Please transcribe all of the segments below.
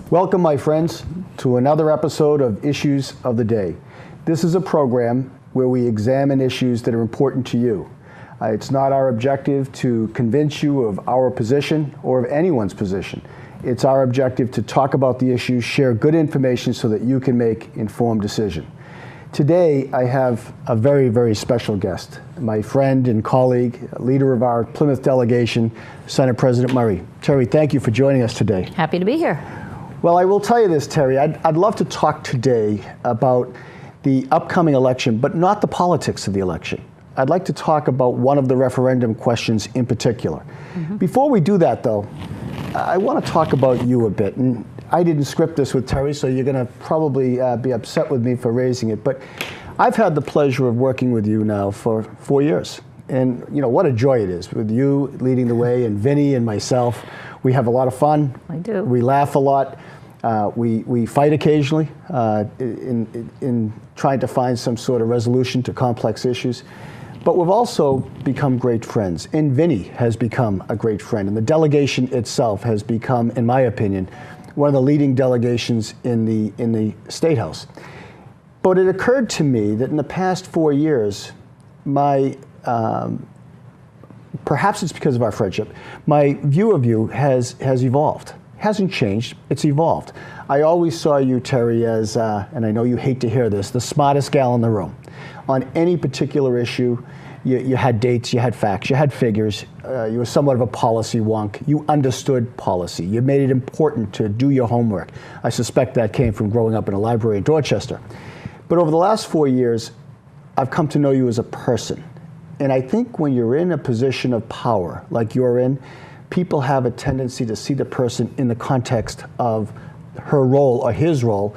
Welcome, my friends, to another episode of Issues of the Day. This is a program where we examine issues that are important to you. It's not our objective to convince you of our position or of anyone's position. It's our objective to talk about the issues, share good information so that you can make informed decision. Today, I have a very, very special guest, my friend and colleague, leader of our Plymouth delegation, Senate President Murray. Terry, thank you for joining us today. Happy to be here. Well, I will tell you this, Terry. I'd love to talk today about the upcoming election, but not the politics of the election. I'd like to talk about one of the referendum questions in particular. Before we do that, though, I want to talk about you a bit. And I didn't script this with Terry, so you're going to probably be upset with me for raising it. But I've had the pleasure of working with you now for 4 years. And, you know, what a joy it is with you leading the way and Vinny and myself. We have a lot of fun. I do. We laugh a lot. We fight occasionally in trying to find some sort of resolution to complex issues. But we've also become great friends. And Vinny has become a great friend. And the delegation itself has become, in my opinion, one of the leading delegations in the State House. But it occurred to me that in the past 4 years, perhaps it's because of our friendship, my view of you has evolved. Hasn't changed, it's evolved. I always saw you, Terry, as, and I know you hate to hear this, the smartest gal in the room. On any particular issue, you had dates, you had facts, you had figures, you were somewhat of a policy wonk. You understood policy. You made it important to do your homework. I suspect that came from growing up in a library in Dorchester. But over the last 4 years, I've come to know you as a person. And I think when you're in a position of power, like you're in, people have a tendency to see the person in the context of her role or his role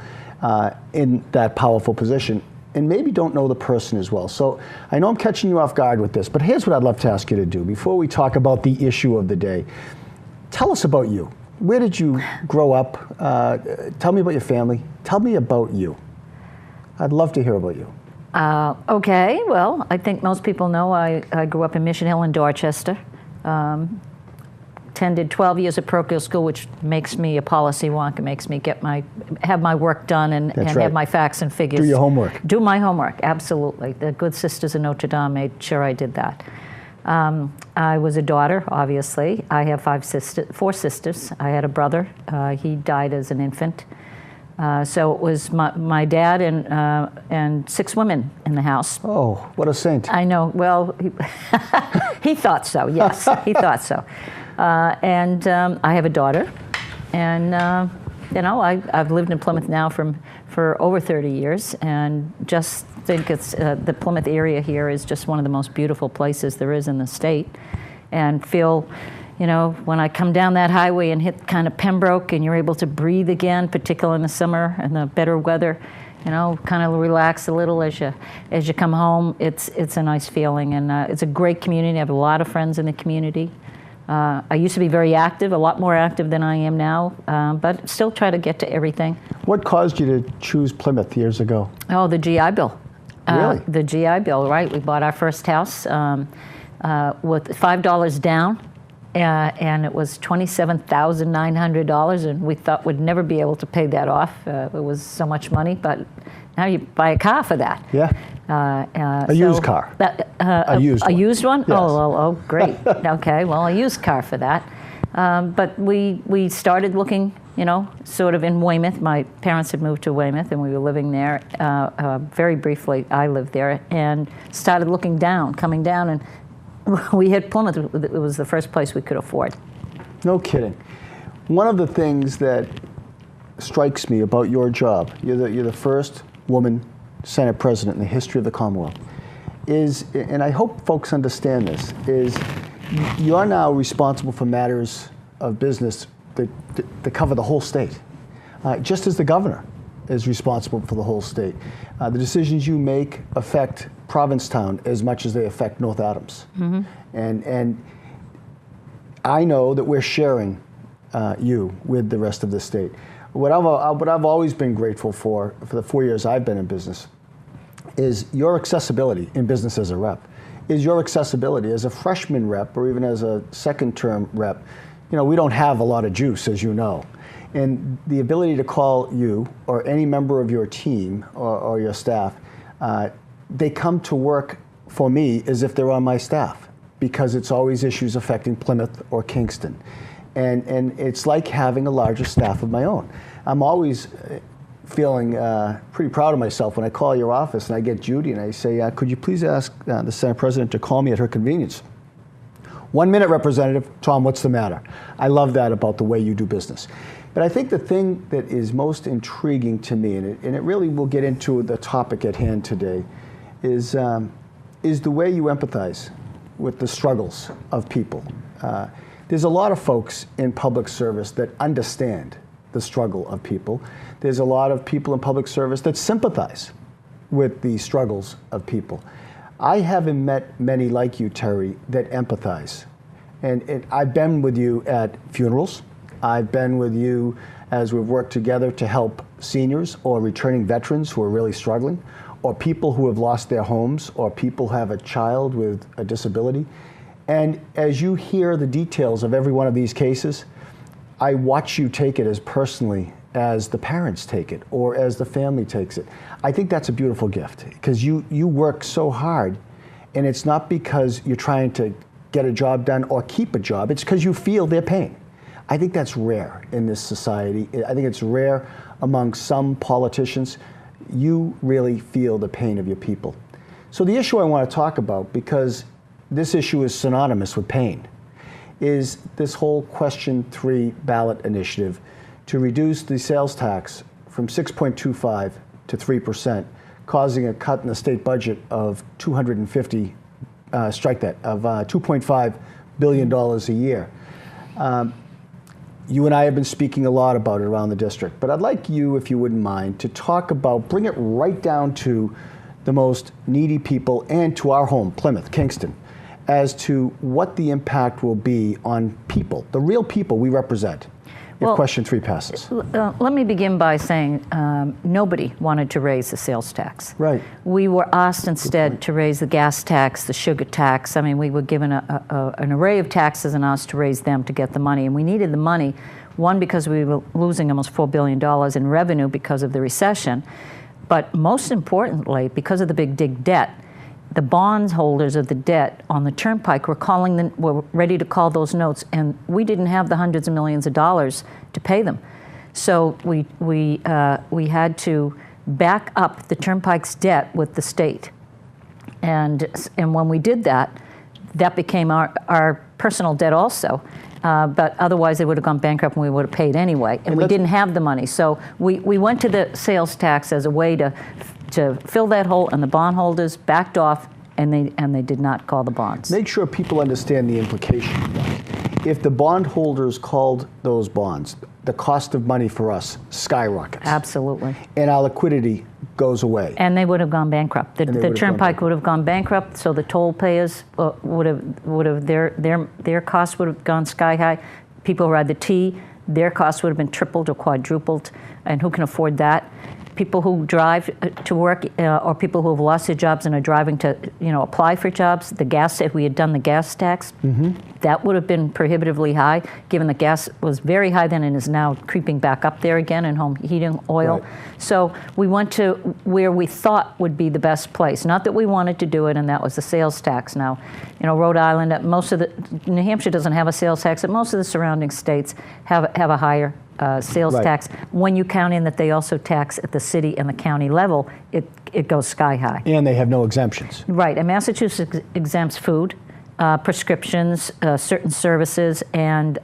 in that powerful position, and maybe don't know the person as well. So I know I'm catching you off guard with this, but here's what I'd love to ask you to do before we talk about the issue of the day. Tell us about you. Where did you grow up? Tell me about your family. Tell me about you. I'd love to hear about you. Okay, well, I think most people know I grew up in Mission Hill in Dorchester. Attended 12 years at parochial school, which makes me a policy wonk. It makes me have my work done and right. Have my facts and figures. Do your homework. Do my homework, absolutely. The good sisters of Notre Dame made sure I did that. I was a daughter, obviously. I have four sisters. I had a brother. He died as an infant. So it was my dad and 6 women in the house. Oh, what a saint. I know. Well, he thought so, yes. He thought so. And I have a daughter. And, you know, I've lived in Plymouth now for over 30 years and just think it's the Plymouth area here is just one of the most beautiful places there is in the state. And feel, you know, when I come down that highway and hit kind of Pembroke and you're able to breathe again, particularly in the summer and the better weather, you know, kind of relax a little as you come home. It's a nice feeling, and it's a great community. I have a lot of friends in the community. I used to be very active, a lot more active than I am now, but still try to get to everything. What caused you to choose Plymouth years ago? Oh, the GI Bill. Really? The GI Bill, right. We bought our first house with $5 down. And it was $27,900, and we thought we'd never be able to pay that off. It was so much money, but now you buy a car for that. Yeah. A used car. A used one? Yes. Oh, great. Okay, well, a used car for that. But we started looking, you know, sort of in Weymouth. My parents had moved to Weymouth, and we were living there. Very briefly, I lived there, and started looking down, coming down, and we hit Plymouth. It was the first place we could afford. No kidding. One of the things that strikes me about your job, you're the first woman Senate President in the history of the Commonwealth, is, and I hope folks understand this, is you are now responsible for matters of business that cover the whole state, just as the governor is responsible for the whole state. The decisions you make affect Provincetown as much as they affect North Adams. And I know that we're sharing you with the rest of the state. What I've always been grateful for the 4 years I've been in business, is your accessibility in business as a rep. Is your accessibility as a freshman rep or even as a second term rep. You know, we don't have a lot of juice, as you know. And the ability to call you or any member of your team or your staff, they come to work for me as if they're on my staff, because it's always issues affecting Plymouth or Kingston. And it's like having a larger staff of my own. I'm always feeling pretty proud of myself when I call your office and I get Judy and I say, could you please ask the Senate President to call me at her convenience? 1 minute, Representative. Tom, what's the matter? I love that about the way you do business. But I think the thing that is most intriguing to me, and it really will get into the topic at hand today, is the way you empathize with the struggles of people. There's a lot of folks in public service that understand the struggle of people. There's a lot of people in public service that sympathize with the struggles of people. I haven't met many like you, Terry, that empathize. And I've been with you at funerals. I've been with you as we've worked together to help seniors or returning veterans who are really struggling, or people who have lost their homes, or people who have a child with a disability. And as you hear the details of every one of these cases, I watch you take it as personally as the parents take it, or as the family takes it. I think that's a beautiful gift, because you work so hard, and it's not because you're trying to get a job done or keep a job, it's because you feel their pain. I think that's rare in this society. I think it's rare among some politicians. You really feel the pain of your people. So the issue I want to talk about, because this issue is synonymous with pain, is this whole Question 3 ballot initiative to reduce the sales tax from 6.25 to 3%, causing a cut in the state budget of $2.5 billion a year. You and I have been speaking a lot about it around the district, but I'd like you, if you wouldn't mind, to talk about, bring it right down to the most needy people and to our home, Plymouth, Kingston, as to what the impact will be on people, the real people we represent, if Question 3 passes. Let me begin by saying nobody wanted to raise the sales tax. Right. We were asked instead to raise the gas tax, the sugar tax. I mean, we were given an array of taxes and asked to raise them to get the money. And we needed the money, one, because we were losing almost $4 billion in revenue because of the recession, but most importantly, because of the big dig debt. The bondholders of the debt on the Turnpike were ready to call those notes, and we didn't have the hundreds of millions of dollars to pay them. So we had to back up the Turnpike's debt with the state, and when we did that, that became our personal debt also. But otherwise, they would have gone bankrupt and we would have paid anyway, and we didn't have the money. So we went to the sales tax as a way to fill that hole, and the bondholders backed off, and they did not call the bonds. Make sure people understand the implication of that. If the bondholders called those bonds, the cost of money for us skyrockets. Absolutely. And our liquidity goes away. And they would have gone bankrupt. The Turnpike would have gone bankrupt, so the toll payers would have their costs would have gone sky high. People who ride the T, their costs would have been tripled or quadrupled, and who can afford that? People who drive to work, or people who have lost their jobs and are driving to, apply for jobs. The gas, if we had done the gas tax, that would have been prohibitively high, given the gas was very high then and is now creeping back up there again in home heating oil. Right. So we went to where we thought would be the best place. Not that we wanted to do it, and that was the sales tax. Now, Rhode Island, New Hampshire doesn't have a sales tax, but most of the surrounding states have a higher sales tax. When you count in that they also tax at the city and the county level, it goes sky high. And they have no exemptions. Right, and Massachusetts exempts food, prescriptions, certain services, and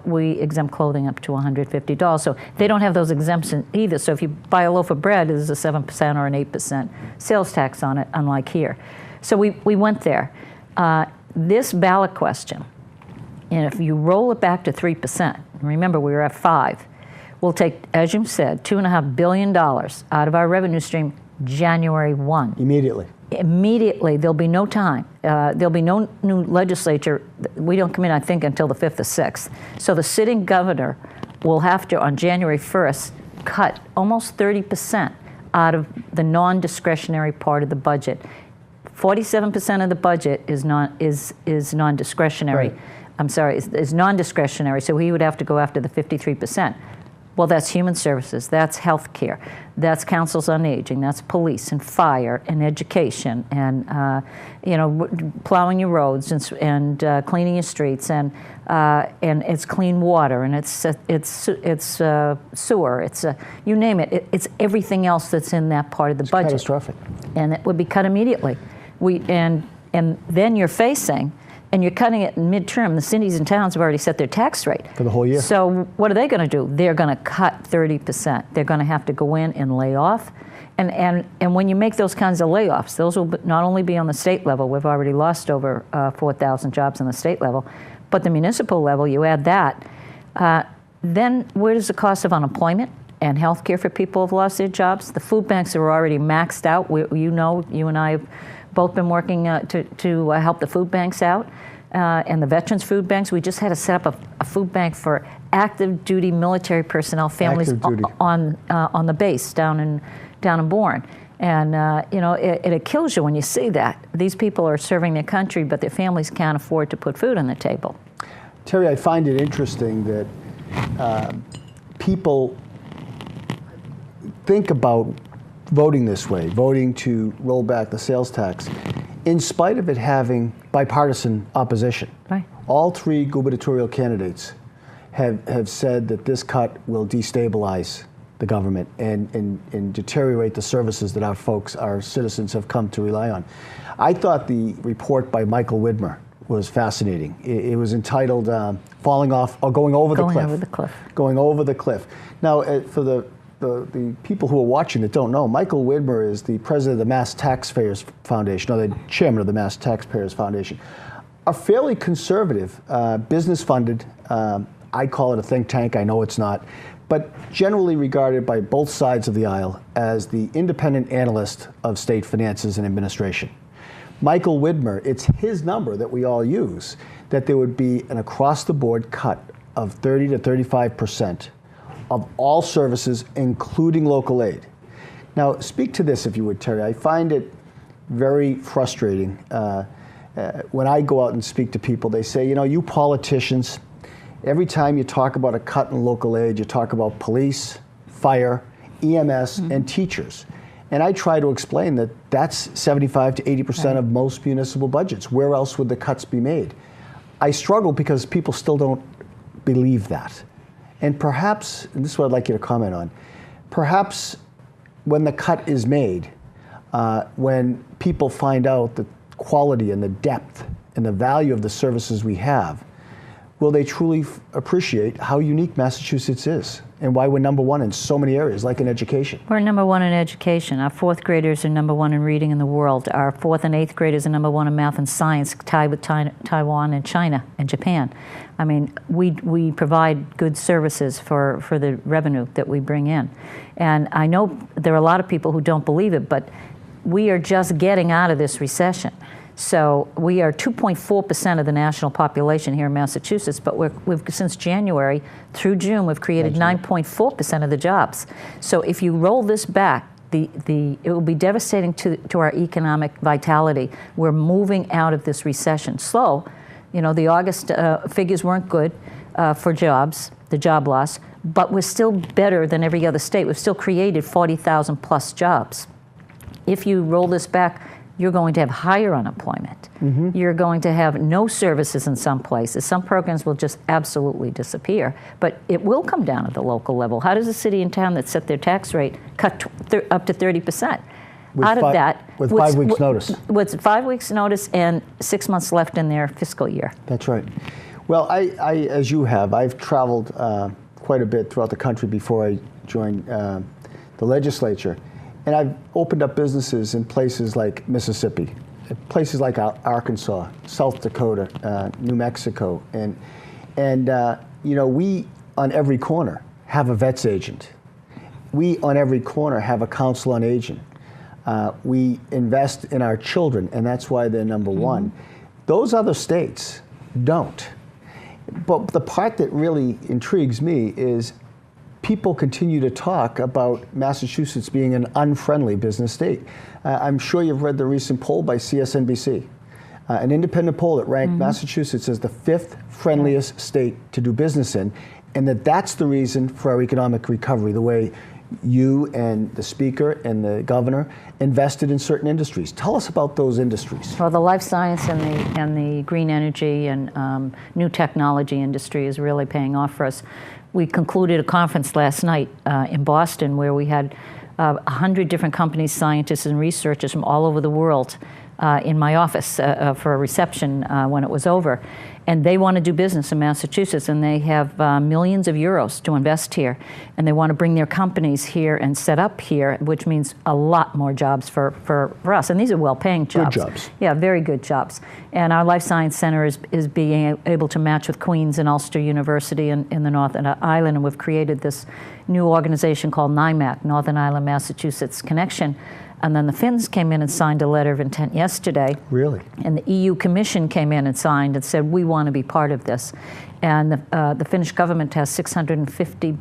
we exempt clothing up to $150. So they don't have those exemptions either. So if you buy a loaf of bread, there's a 7% or an 8% sales tax on it, unlike here. So we went there. This ballot question, and if you roll it back to 3%, remember we were at 5%, we'll take, as you said, $2.5 billion out of our revenue stream January 1. Immediately, there'll be no time. There'll be no new legislature. We don't come in, I think, until the 5th or 6th. So the sitting governor will have to, on January 1st, cut almost 30% out of the non-discretionary part of the budget. 47% of the budget is non-discretionary. Right. I'm sorry, is non-discretionary, so he would have to go after the 53%. Well, that's human services, that's health care, that's councils on aging, that's police and fire and education, and plowing your roads and cleaning your streets, and it's clean water, and it's sewer, it's you name it. It's everything else that's in that part of the budget. Catastrophic. And it would be cut immediately. And then you're facing. And you're cutting it in midterm. The cities and towns have already set their tax rate. For the whole year. So what are they going to do? They're going to cut 30%. They're going to have to go in and lay off. And when you make those kinds of layoffs, those will not only be on the state level. We've already lost over 4,000 jobs on the state level. But the municipal level, you add that. Then where does the cost of unemployment and health care for people who have lost their jobs? The food banks are already maxed out. You and I have both been working to help the food banks out, and the veterans food banks. We just had to set up a food bank for active duty military personnel families on the base down in Bourne. And it kills you when you see that. These people are serving their country, but their families can't afford to put food on the table. Terry, I find it interesting that people think about voting this way, voting to roll back the sales tax, in spite of it having bipartisan opposition. Right. All three gubernatorial candidates have said that this cut will destabilize the government and deteriorate the services that our citizens have come to rely on. I thought the report by Michael Widmer was fascinating. It was entitled "Falling Off" or "Going Over the Cliff." Going over the cliff. Going over the cliff. Now, for the people who are watching that don't know, Michael Widmer is the president of the Mass Taxpayers Foundation, or the chairman of the Mass Taxpayers Foundation. A fairly conservative, business-funded, I call it a think tank, I know it's not, but generally regarded by both sides of the aisle as the independent analyst of state finances and administration. Michael Widmer, it's his number that we all use, that there would be an across-the-board cut of 30 to 35% of all services, including local aid. Now, speak to this, if you would, Terry. I find it very frustrating. When I go out and speak to people, they say, you politicians, every time you talk about a cut in local aid, you talk about police, fire, EMS, and teachers. And I try to explain that that's 75 to 80% of most municipal budgets. Where else would the cuts be made? I struggle because people still don't believe that. And perhaps, and this is what I'd like you to comment on, perhaps when the cut is made, when people find out the quality and the depth and the value of the services we have, will they truly appreciate how unique Massachusetts is and why we're number one in so many areas, like in education? We're number one in education. Our fourth graders are number one in reading in the world. Our fourth and eighth graders are number one in math and science, tied with Taiwan and China and Japan. I mean, we provide good services for the revenue that we bring in. And I know there are a lot of people who don't believe it, but we are just getting out of this recession. So we are 2.4% of the national population here in Massachusetts, but we've since January through June, we've created 9.4% of the jobs. So if you roll this back, it will be devastating to our economic vitality. We're moving out of this recession slow. The August figures weren't good for jobs, the job loss, but we're still better than every other state. We've still created 40,000 plus jobs. If you roll this back, you're going to have higher unemployment. Mm-hmm. You're going to have no services in some places. Some programs will just absolutely disappear, but it will come down at the local level. How does a city and town that set their tax rate cut up to 30%? With 5 weeks' notice. With 5 weeks' notice and 6 months left in their fiscal year. That's right. Well, I as you have, I've traveled quite a bit throughout the country before I joined the legislature. And I've opened up businesses in places like Mississippi, places like Arkansas, South Dakota, New Mexico, and we on every corner have a vets agent. We on every corner have a council on aging. We invest in our children, and that's why they're number one. Those other states don't. But the part that really intrigues me is people continue to talk about Massachusetts being an unfriendly business state. I'm sure you've read the recent poll by CSNBC, an independent poll that ranked Massachusetts as the 5th friendliest state to do business in, and that's the reason for our economic recovery, the way you and the Speaker and the Governor invested in certain industries. Tell us about those industries. Well, the life science and the green energy and new technology industry is really paying off for us. We concluded a conference last night in Boston where we had 100 different companies, scientists, and researchers from all over the world in my office for a reception when it was over. And they want to do business in Massachusetts, and they have millions of euros to invest here. And they want to bring their companies here and set up here, which means a lot more jobs for us. And these are well-paying jobs. Good jobs. Yeah, very good jobs. And our Life Science Center is being able to match with Queen's and Ulster University in the Northern Ireland, and we've created this new organization called NIMAC, Northern Ireland Massachusetts Connection. And then the Finns came in and signed a letter of intent yesterday. Really? And the EU Commission came in and signed and said, we want to be part of this. And the Finnish government has 650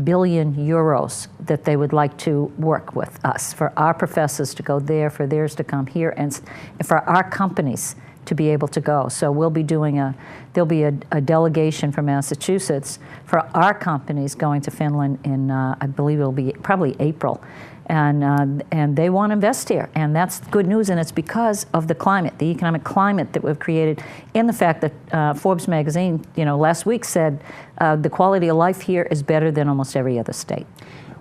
billion euros that they would like to work with us, for our professors to go there, for theirs to come here, and for our companies to be able to go. So we'll be doing there'll be a delegation from Massachusetts for our companies going to Finland in, I believe it'll be probably April. And they want to invest here, and that's good news, and it's because of the climate, the economic climate that we've created, and the fact that Forbes magazine, last week said the quality of life here is better than almost every other state.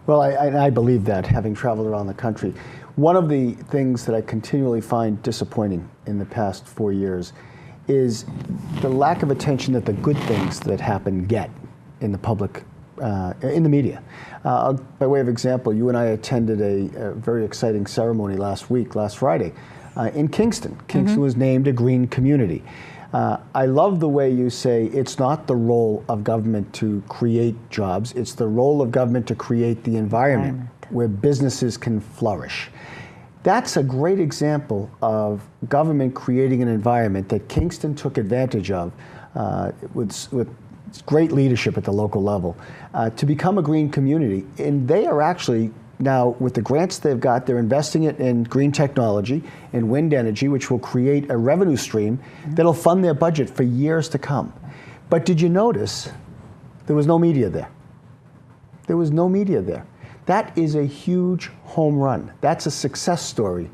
Well, I believe that, having traveled around the country. One of the things that I continually find disappointing in the past 4 years is the lack of attention that the good things that happen get in the public, in the media. By way of example, you and I attended a very exciting ceremony last Friday, in Kingston. Kingston was named a green community. I love the way you say it's not the role of government to create jobs, it's the role of government to create the environment where businesses can flourish. That's a great example of government creating an environment that Kingston took advantage of with great leadership at the local level to become a green community. And they are actually now, with the grants they've got, they're investing it in green technology and wind energy, which will create a revenue stream that'll fund their budget for years to come. But did you notice there was no media there? There was no media there. That is a huge home run. That's a success story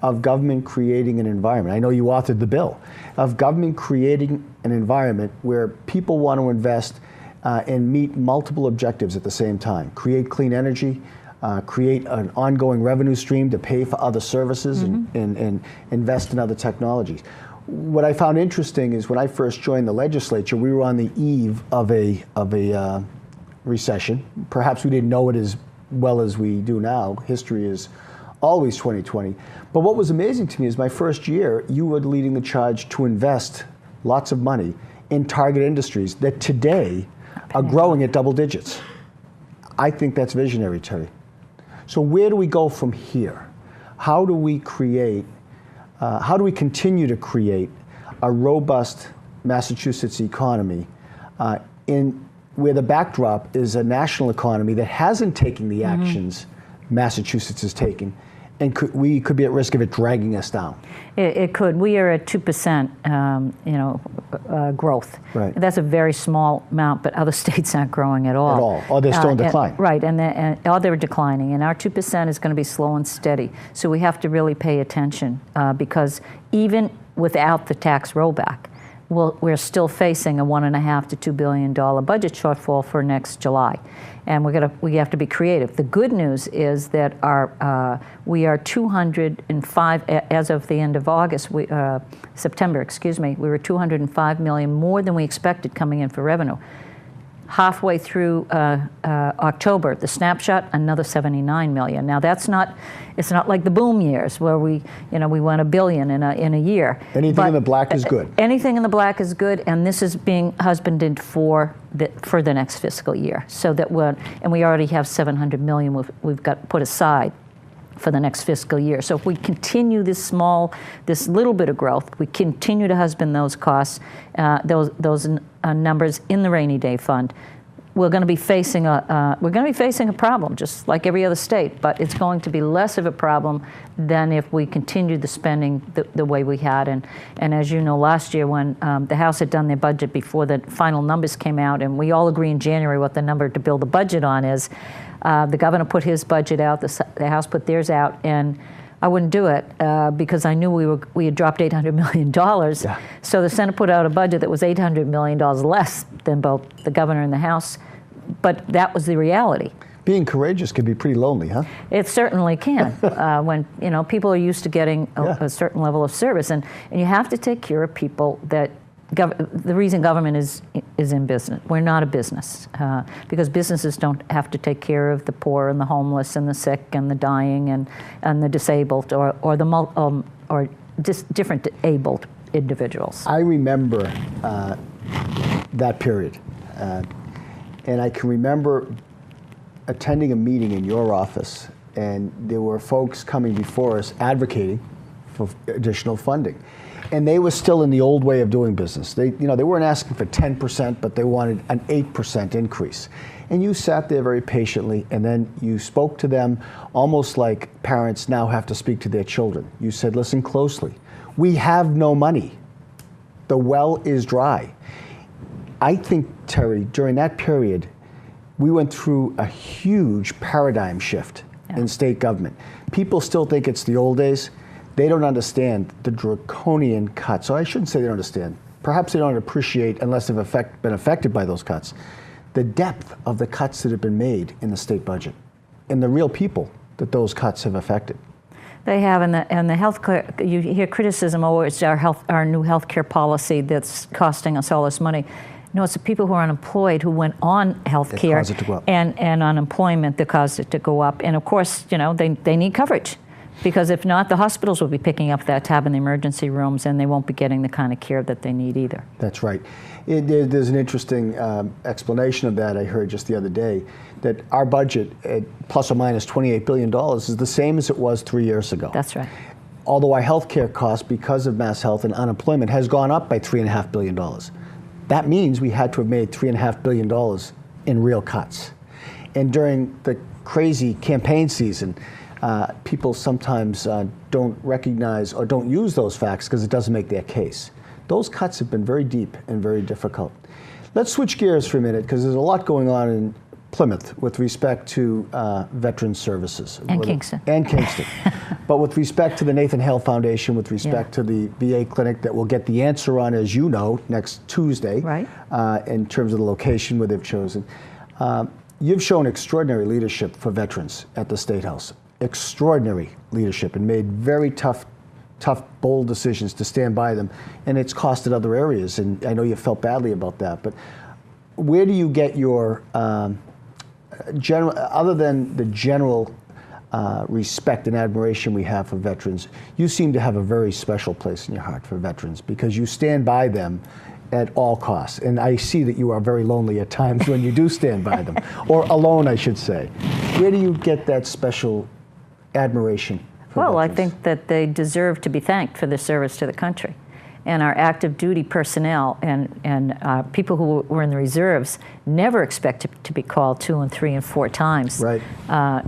of government creating an environment. I know you authored the bill, of government creating an environment where people want to invest and meet multiple objectives at the same time. Create clean energy, create an ongoing revenue stream to pay for other services and invest in other technologies. What I found interesting is when I first joined the legislature, we were on the eve of a recession. Perhaps we didn't know it as well as we do now. History is always 2020. But what was amazing to me is my first year, you were leading the charge to invest lots of money in target industries that today are growing at double digits. I think that's visionary, Terry. So where do we go from here? How do we continue to create a robust Massachusetts economy where the backdrop is a national economy that hasn't taken the actions Massachusetts is taking, and we could be at risk of it dragging us down? It could. We are at 2%, growth. Right. That's a very small amount, but other states aren't growing at all. At all, or they're still in decline. Right, or they're declining, and our 2% is going to be slow and steady. So we have to really pay attention because even without the tax rollback, we're still facing a $1.5 to $2 billion budget shortfall for next July, and we have to be creative. The good news is that we are 205 as of the end of August, September. Excuse me. We were 205 million more than we expected coming in for revenue. Halfway through October, the snapshot, another 79 million. Now it's not like the boom years where we won $1 billion in a year. Anything in the black is good. Anything in the black is good, and this is being husbanded for the next fiscal year. So that we already have 700 million we've got put aside for the next fiscal year. So if we continue this little bit of growth, we continue to husband those costs, those numbers in the rainy day fund, we're going to be facing a problem, just like every other state, but it's going to be less of a problem than if we continued the spending the way we had. And as you know, last year when the House had done their budget before the final numbers came out, and we all agree in January what the number to build the budget on is, the governor put his budget out, the House put theirs out, and I wouldn't do it because I knew we had dropped $800 million. Yeah. So the Senate put out a budget that was $800 million less than both the governor and the House, but that was the reality. Being courageous can be pretty lonely, huh? It certainly can when people are used to getting a certain level of service, and you have to take care of people that. The reason government is in business. We're not a business because businesses don't have to take care of the poor and the homeless and the sick and the dying and the disabled or just different abled individuals. I remember that period, and I can remember attending a meeting in your office, and there were folks coming before us advocating for additional funding. And they were still in the old way of doing business. They weren't asking for 10%, but they wanted an 8% increase. And you sat there very patiently, and then you spoke to them almost like parents now have to speak to their children. You said, listen closely. We have no money. The well is dry. I think, Terry, during that period, we went through a huge paradigm shift in state government. People still think it's the old days. They don't understand the draconian cuts. So I shouldn't say they don't understand. Perhaps they don't appreciate, unless they've been affected by those cuts, the depth of the cuts that have been made in the state budget and the real people that those cuts have affected. They have, and the healthcare. You hear criticism. Oh, it's our new healthcare policy that's costing us all this money. No, it's the people who are unemployed who went on healthcare and unemployment that caused it to go up. And of course, they need coverage. Because if not, the hospitals will be picking up that tab in the emergency rooms, and they won't be getting the kind of care that they need either. That's right. There's an interesting explanation of that I heard just the other day, that our budget at plus or minus $28 billion is the same as it was 3 years ago. That's right. Although our health care costs, because of mass health and unemployment, has gone up by $3.5 billion. That means we had to have made $3.5 billion in real cuts. And during the crazy campaign season, people sometimes don't recognize or don't use those facts because it doesn't make their case. Those cuts have been very deep and very difficult. Let's switch gears for a minute because there's a lot going on in Plymouth with respect to veterans services. And Kingston. And Kingston. But with respect to the Nathan Hale Foundation, with respect to the VA clinic that we'll get the answer on, as you know, next Tuesday, right. In terms of the location where they've chosen. You've shown extraordinary leadership for veterans at the State House. Extraordinary leadership, and made very tough, bold decisions to stand by them, and it's costed other areas, and I know you felt badly about that, but where do you get your general, other than the general respect and admiration we have for veterans, you seem to have a very special place in your heart for veterans because you stand by them at all costs, and I see that you are very lonely at times when you do stand by them, or alone, I should say. Where do you get that special admiration for veterans? I think that they deserve to be thanked for their service to the country. And our active duty personnel and people who were in the reserves never expect to be called 2 and 3 and 4 times right.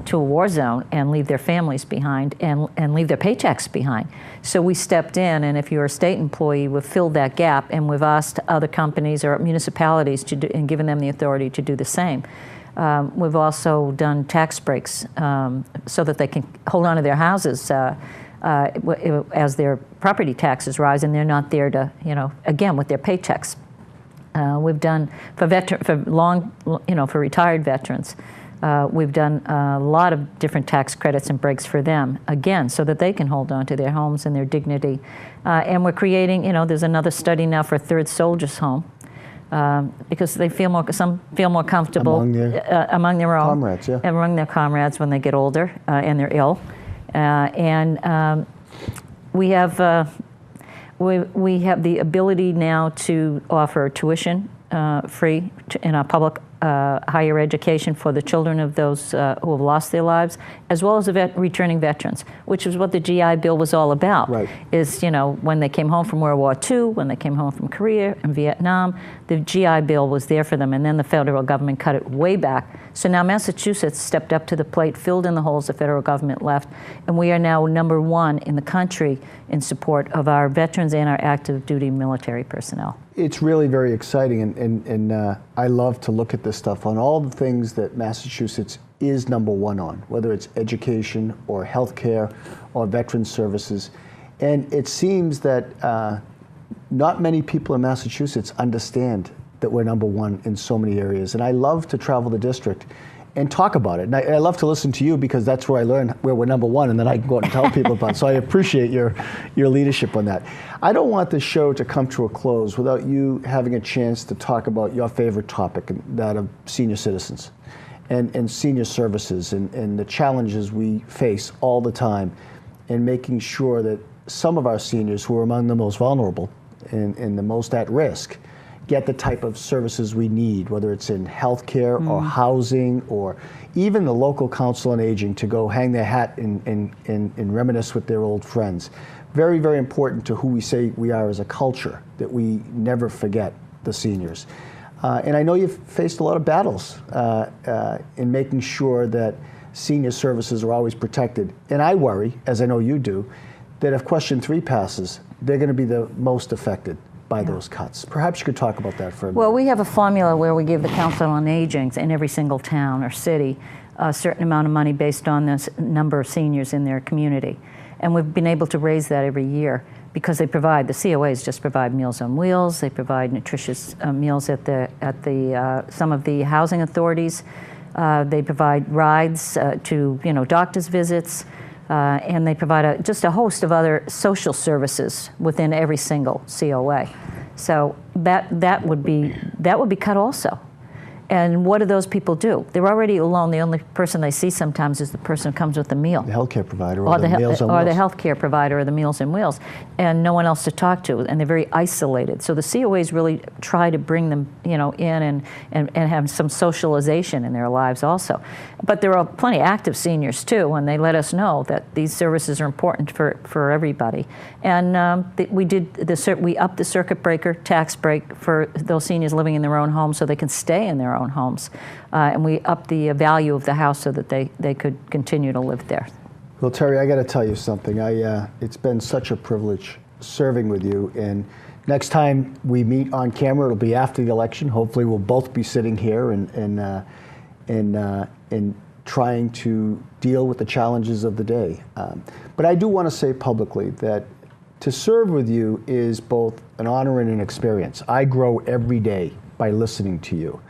To a war zone and leave their families behind and leave their paychecks behind. So we stepped in, and if you're a state employee, we've filled that gap, and we've asked other companies or municipalities to do, and given them the authority to do the same. We've also done tax breaks so that they can hold on to their houses as their property taxes rise, and they're not there to, again, with their paychecks. We've done for retired veterans. We've done a lot of different tax credits and breaks for them, again, so that they can hold on to their homes and their dignity. And we're creating, there's another study now for a third soldiers' home. Because some feel more comfortable among their own comrades, among their comrades when they get older and they're ill, and we have the ability now to offer tuition free in our public higher education for the children of those who have lost their lives, as well as the returning veterans, which is what the GI Bill was all about. Right. Is, you know, when they came home from World War II, when they came home from Korea and Vietnam, the GI Bill was there for them, and then the federal government cut it way back. So now Massachusetts stepped up to the plate, filled in the holes the federal government left, and we are now #1 in the country in support of our veterans and our active duty military personnel. It's really very exciting, and I love to look at this stuff on all the things that Massachusetts is #1 on, whether it's education or healthcare or veterans services. And it seems that not many people in Massachusetts understand that we're #1 in so many areas. And I love to travel the district and talk about it. And I love to listen to you because that's where I learn where we're #1, and then I can go out and tell people about it. So I appreciate your leadership on that. I don't want the show to come to a close without you having a chance to talk about your favorite topic, that of senior citizens and senior services and the challenges we face all the time in making sure that some of our seniors who are among the most vulnerable and the most at risk get the type of services we need, whether it's in healthcare or housing or even the local council on aging to go hang their hat and reminisce with their old friends. Very, very important to who we say we are as a culture, that we never forget the seniors. And I know you've faced a lot of battles in making sure that senior services are always protected. And I worry, as I know you do, that if Question 3 passes, they're going to be the most affected by those cuts. Perhaps you could talk about that for a minute. Well, we have a formula where we give the Council on Aging in every single town or city a certain amount of money based on the number of seniors in their community. And we've been able to raise that every year because they provide, the COAs just provide Meals on Wheels, they provide nutritious meals at some of the housing authorities, they provide rides to doctor's visits, and they provide just a host of other social services within every single COA. So that would be cut also. And what do those people do? They're already alone. The only person they see sometimes is the person who comes with the meal. The healthcare provider or the Meals on Wheels. Or the healthcare provider or the Meals on Wheels. And no one else to talk to. And they're very isolated. So the COAs really try to bring them in and have some socialization in their lives also. But there are plenty of active seniors too, and they let us know that these services are important for everybody. And we upped the circuit breaker tax break for those seniors living in their own homes so they can stay in their own homes. And we upped the value of the house so that they could continue to live there. Well, Terry, I got to tell you something. It's been such a privilege serving with you. And next time we meet on camera, it'll be after the election. Hopefully we'll both be sitting here and trying to deal with the challenges of the day. But I do want to say publicly that to serve with you is both an honor and an experience. I grow every day by listening to you.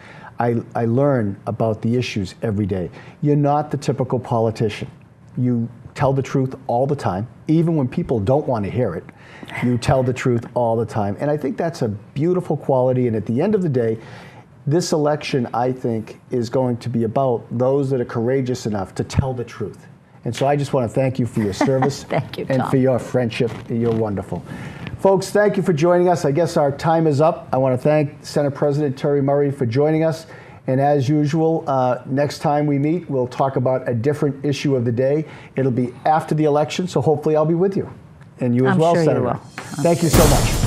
I learn about the issues every day. You're not the typical politician. You tell the truth all the time, even when people don't want to hear it. You tell the truth all the time. And I think that's a beautiful quality. And at the end of the day, this election, I think, is going to be about those that are courageous enough to tell the truth. And so I just want to thank you for your service. Thank you, Tom. And for your friendship. You're wonderful. Folks, thank you for joining us. I guess our time is up. I want to thank Senate President Terry Murray for joining us. And as usual, next time we meet, we'll talk about a different issue of the day. It'll be after the election, so hopefully I'll be with you. And you as well, I'm sure Senator. You will. Thank you so much.